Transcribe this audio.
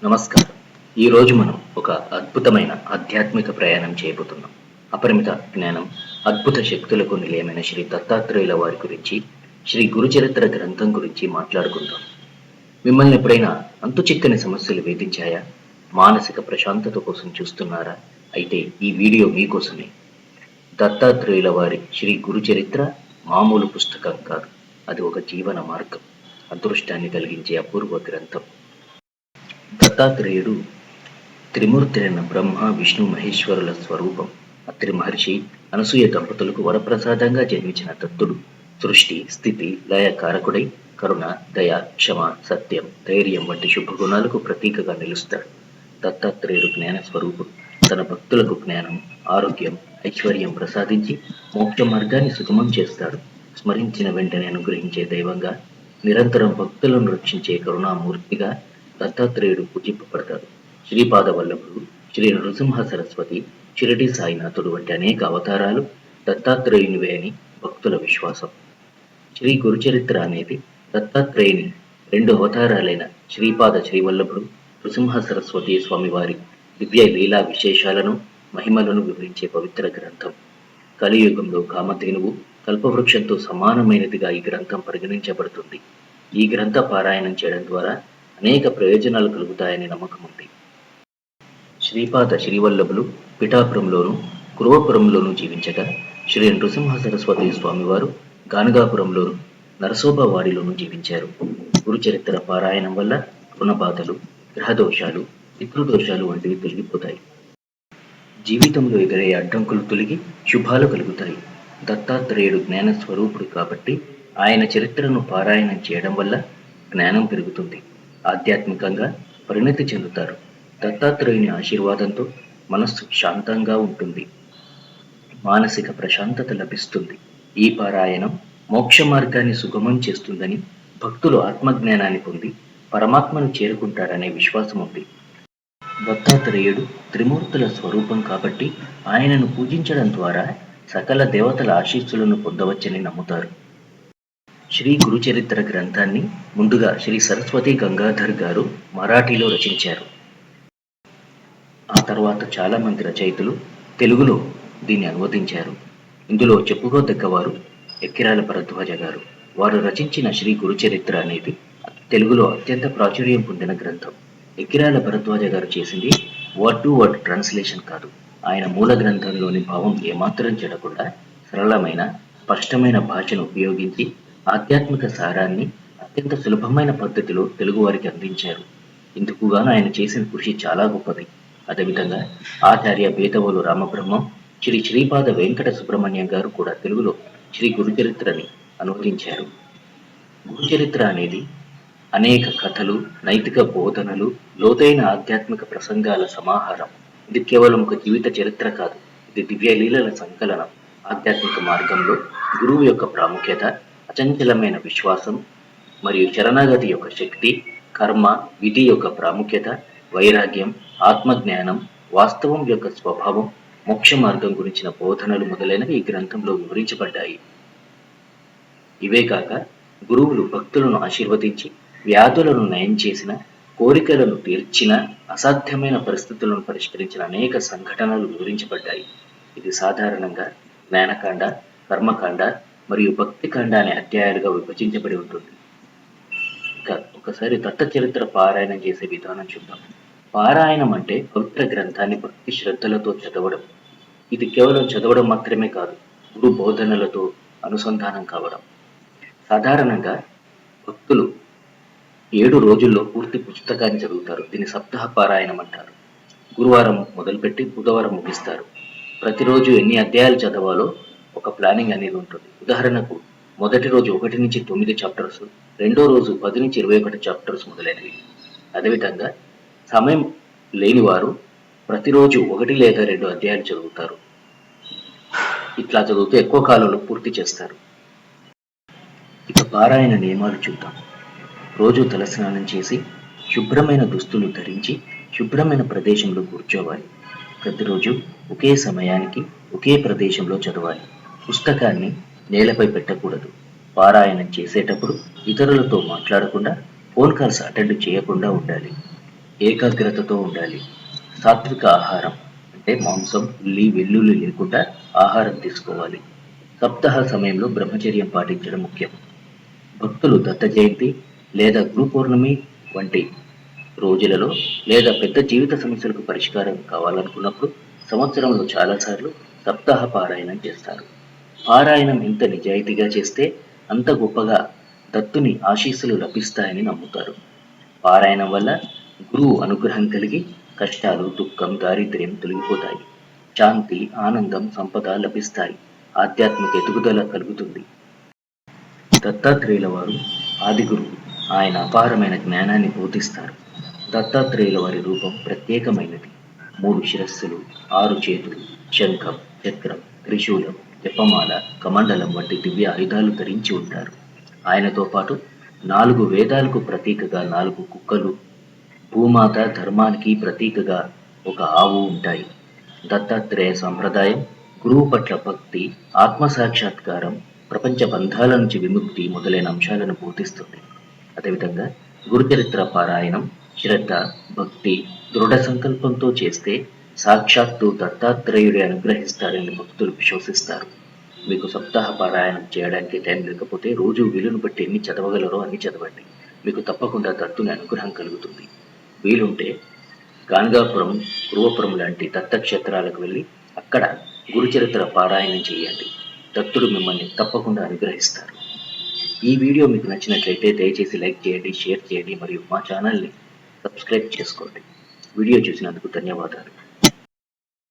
నమస్కారం. ఈరోజు మనం ఒక అద్భుతమైన ఆధ్యాత్మిక ప్రయాణం చేయబోతున్నాం. అపరిమిత జ్ఞానం, అద్భుత శక్తులకు నిలయమైన శ్రీ దత్తాత్రేయుల వారి గురించి, శ్రీ గురుచరిత్ర గ్రంథం గురించి మాట్లాడుకుందాం. మిమ్మల్ని ఎప్పుడైనా అంతుచిక్కని సమస్యలు వేధించాయా? మానసిక ప్రశాంతత కోసం చూస్తున్నారా? అయితే ఈ వీడియో మీకోసమే. దత్తాత్రేయుల వారి శ్రీ గురుచరిత్ర మామూలు పుస్తకం కాదు. అది ఒక జీవన మార్గం, అదృష్టాన్ని కలిగించే అపూర్వ గ్రంథం. దత్తాత్రేయుడు త్రిమూర్తులైన బ్రహ్మ, విష్ణు, మహేశ్వరుల స్వరూపం. అత్రి మహర్షి, అనసూయ దంపతులకు వరప్రసాదంగా జన్మించిన దత్తుడు సృష్టి, స్థితి, లయ కారకుడై కరుణ, దయ, క్షమ, సత్యం, ధైర్యం వంటి శుభగుణాలకు ప్రతీకగా నిలుస్తాడు. దత్తాత్రేయుడు జ్ఞాన స్వరూపుడు. తన భక్తులకు జ్ఞానం, ఆరోగ్యం, ఐశ్వర్యం ప్రసాదించి మోక్ష మార్గాన్ని సుగమం చేస్తాడు. స్మరించిన వెంటనే అనుగ్రహించే దైవంగా, నిరంతరం భక్తులను రక్షించే కరుణామూర్తిగా దత్తాత్రేయుడు పూజింపబడతాడు. శ్రీపాద వల్లభుడు, శ్రీ నృసింహ సరస్వతి, షిరిడి సాయినాథుడు వంటి అనేక అవతారాలు దత్తాత్రేయునివే అని భక్తుల విశ్వాసం. శ్రీ గురుచరిత్ర అనేది దత్తాత్రేయుని రెండు అవతారాలైన శ్రీపాద శ్రీవల్లభుడు, నృసింహ సరస్వతి స్వామివారి దివ్య లీలా విశేషాలను, మహిమలను వివరించే పవిత్ర గ్రంథం. కలియుగంలో కామధేనువు, కల్పవృక్షంతో సమానమైనదిగా ఈ గ్రంథం పరిగణించబడుతుంది. ఈ గ్రంథ పారాయణం చేయడం ద్వారా అనేక ప్రయోజనాలు కలుగుతాయని నమ్మకం ఉంది. శ్రీపాద శ్రీవల్లభులు పిఠాపురంలోను, కురువపురంలోను జీవించగా, శ్రీ నృసింహ సరస్వతి స్వామివారు గానగాపురంలోను, నరసోబవాడిలోను జీవించారు. గురుచరిత్ర పారాయణం వల్ల రుణబాధలు, గ్రహదోషాలు, పితృదోషాలు వంటివి తొలగిపోతాయి. జీవితంలో ఎదురయ్యే అడ్డంకులు తొలగి శుభాలు కలుగుతాయి. దత్తాత్రేయుడు జ్ఞాన స్వరూపుడు కాబట్టి ఆయన చరిత్రను పారాయణం చేయడం వల్ల జ్ఞానం పెరుగుతుంది. ఆధ్యాత్మికంగా పరిణతి చెందుతారు. దత్తాత్రేయుని ఆశీర్వాదంతో మనస్సు శాంతంగా ఉంటుంది. మానసిక ప్రశాంతత లభిస్తుంది. ఈ పారాయణం మోక్ష మార్గాన్ని సుగమం చేస్తుందని, భక్తులు ఆత్మజ్ఞానాన్ని పొంది పరమాత్మను చేరుకుంటారనే విశ్వాసం ఉంది. దత్తాత్రేయుడు త్రిమూర్తుల స్వరూపం కాబట్టి ఆయనను పూజించడం ద్వారా సకల దేవతల ఆశీస్సులను పొందవచ్చని నమ్ముతారు. శ్రీ గురుచరిత్ర గ్రంథాన్ని ముందుగా శ్రీ సరస్వతి గంగాధర్ గారు మరాఠీలో రచించారు. ఆ తర్వాత చాలా మంది రచయితలు తెలుగులో దీన్ని అనువదించారు. ఇందులో చెప్పుకోదగ్గవారు ఎక్కిరాల భరద్వాజ గారు. వారు రచించిన శ్రీ గురుచరిత్ర అనేది తెలుగులో అత్యంత ప్రాచుర్యం పొందిన గ్రంథం. ఎక్కిరాల భరద్వాజ గారు చేసింది వర్డ్ టు వర్డ్ ట్రాన్స్లేషన్ కాదు. ఆయన మూల గ్రంథంలోని భావం ఏమాత్రం చెడకుండా సరళమైన, స్పష్టమైన భాషను ఉపయోగించి ఆధ్యాత్మిక సారాన్ని అత్యంత సులభమైన పద్ధతిలో తెలుగు వారికి అందించారు. ఇందుకుగాను ఆయన చేసిన కృషి చాలా గొప్పది. అదేవిధంగా ఆచార్య బేతవోలు రామబ్రహ్మం, శ్రీ శ్రీపాద వెంకట సుబ్రహ్మణ్యం గారు కూడా తెలుగులో శ్రీ గురుచరిత్రని అనువదించారు. గురుచరిత్ర అనేది అనేక కథలు, నైతిక బోధనలు, లోతైన ఆధ్యాత్మిక ప్రసంగాల సమాహారం. ఇది కేవలం ఒక జీవిత చరిత్ర కాదు, ఇది దివ్య లీలల సంకలనం. ఆధ్యాత్మిక మార్గంలో గురువు యొక్క ప్రాముఖ్యత, అచంచలమైన విశ్వాసం మరియు శరణాగతి యొక్క శక్తి, కర్మ, విధి యొక్క ప్రాముఖ్యత, వైరాగ్యం, ఆత్మజ్ఞానం, వాస్తవం యొక్క స్వభావం, మోక్ష మార్గం గురించిన బోధనలు మొదలైనవి ఈ గ్రంథంలో వివరించబడ్డాయి. ఇవే కాక గురువులు భక్తులను ఆశీర్వదించి వ్యాధులను నయం చేసిన, కోరికలను తీర్చిన, అసాధ్యమైన పరిస్థితులను పరిష్కరించిన అనేక సంఘటనలు వివరించబడ్డాయి. ఇది సాధారణంగా జ్ఞానకాండ, కర్మకాండ మరియు భక్తికాండ అనే అధ్యాయాలుగా విభజించబడి ఉంటుంది. ఇక ఒకసారి దత్త చరిత్ర పారాయణం చేసే విధానం చూద్దాం. పారాయణం అంటే పవిత్ర గ్రంథాన్ని భక్తి శ్రద్ధలతో చదవడం. ఇది కేవలం చదవడం మాత్రమే కాదు, గురు బోధనలతో అనుసంధానం కావడం. సాధారణంగా భక్తులు 7 రోజుల్లో పూర్తి పుస్తకాన్ని చదువుతారు. దీన్ని సప్తాహ పారాయణం అంటారు. గురువారం మొదలుపెట్టి బుధవారం ముగిస్తారు. ప్రతిరోజు ఎన్ని అధ్యాయాలు చదవాలో ఒక ప్లానింగ్ అనేది ఉంటుంది. ఉదాహరణకు మొదటి రోజు 1 నుంచి 9 చాప్టర్స్, రెండో రోజు 10 నుంచి 21 చాప్టర్స్ మొదలైనవి. అదేవిధంగా సమయం లేని వారు ప్రతిరోజు 1 లేదా 2 అధ్యాయాలు చదువుతారు. ఇట్లా చదువుతూ ఎక్కువ కాలంలో పూర్తి చేస్తారు. ఇక పారాయణ నియమాలు చూద్దాం. రోజు తలస్నానం చేసి శుభ్రమైన దుస్తులు ధరించి శుభ్రమైన ప్రదేశంలో కూర్చోవాలి. ప్రతిరోజు ఒకే సమయానికి ఒకే ప్రదేశంలో చదవాలి. పుస్తకాన్ని నేలపై పెట్టకూడదు. పారాయణం చేసేటప్పుడు ఇతరులతో మాట్లాడకుండా, ఫోన్ కాల్స్ అటెండ్ చేయకుండా ఉండాలి. ఏకాగ్రతతో ఉండాలి. సాత్విక ఆహారం అంటే మాంసం, ఉల్లి, వెల్లుల్లి లేకుండా ఆహారం తీసుకోవాలి. సప్తాహ సమయంలో బ్రహ్మచర్యం పాటించడం ముఖ్యం. భక్తులు దత్త జయంతి లేదా గురు పౌర్ణమి వంటి రోజులలో లేదా పెద్ద జీవిత సమస్యలకు పరిష్కారం కావాలనుకున్నప్పుడు సంవత్సరంలో చాలాసార్లు సప్తాహ పారాయణం చేస్తారు. పారాయణం ఎంత నిజాయితీగా చేస్తే అంత గొప్పగా దత్తుని ఆశీస్సులు లభిస్తాయని నమ్ముతారు. పారాయణం వల్ల గురువు అనుగ్రహం కలిగి కష్టాలు, దుఃఖం, దారిద్ర్యం తొలగిపోతాయి. శాంతి, ఆనందం, సంపద లభిస్తాయి. ఆధ్యాత్మిక ఎదుగుదల కలుగుతుంది. దత్తాత్రేయుల వారు ఆది గురువు. ఆయన అపారమైన జ్ఞానాన్ని బోధిస్తారు. దత్తాత్రేయుల వారి రూపం ప్రత్యేకమైనది. 3 శిరస్సులు, 6 చేతులు, శంఖం, చక్రం, త్రిశూలం, జపమాల, కమండలం వంటి దివ్య ఆయుధాలు ధరించి ఉంటారు. ఆయనతో పాటు 4 వేదాలకు ప్రతీకగా 4 కుక్కలు, భూమాత ధర్మానికి ప్రతీకగా ఒక ఆవు ఉంటాయి. దత్తాత్రేయ సంప్రదాయం గురువు పట్ల భక్తి, ఆత్మసాక్షాత్కారం, ప్రపంచ బంధాల నుంచి విముక్తి మొదలైన అంశాలను బోధిస్తుంది. అదేవిధంగా గురుచరిత్ర పారాయణం శ్రద్ధ, భక్తి, దృఢ సంకల్పంతో చేస్తే సాక్షాత్తు దత్తాత్రేయుడే అనుగ్రహిస్తారని భక్తులు విశ్వసిస్తారు. మీకు సప్తాహ పారాయణం చేయడానికి టైం లేకపోతే రోజు వీలును బట్టి ఎన్ని చదవగలరో అన్ని చదవండి. మీకు తప్పకుండా దత్తుని అనుగ్రహం కలుగుతుంది. వీలుంటే గాన్గాపురం, కురువపురం లాంటి దత్తక్షేత్రాలకు వెళ్ళి అక్కడ గురుచరిత్ర పారాయణం చేయండి. దత్తుడు మిమ్మల్ని తప్పకుండా అనుగ్రహిస్తారు. ఈ వీడియో మీకు నచ్చినట్లయితే దయచేసి లైక్ చేయండి, షేర్ చేయండి మరియు మా ఛానల్ని సబ్స్క్రైబ్ చేసుకోండి. వీడియో చూసినందుకు ధన్యవాదాలు.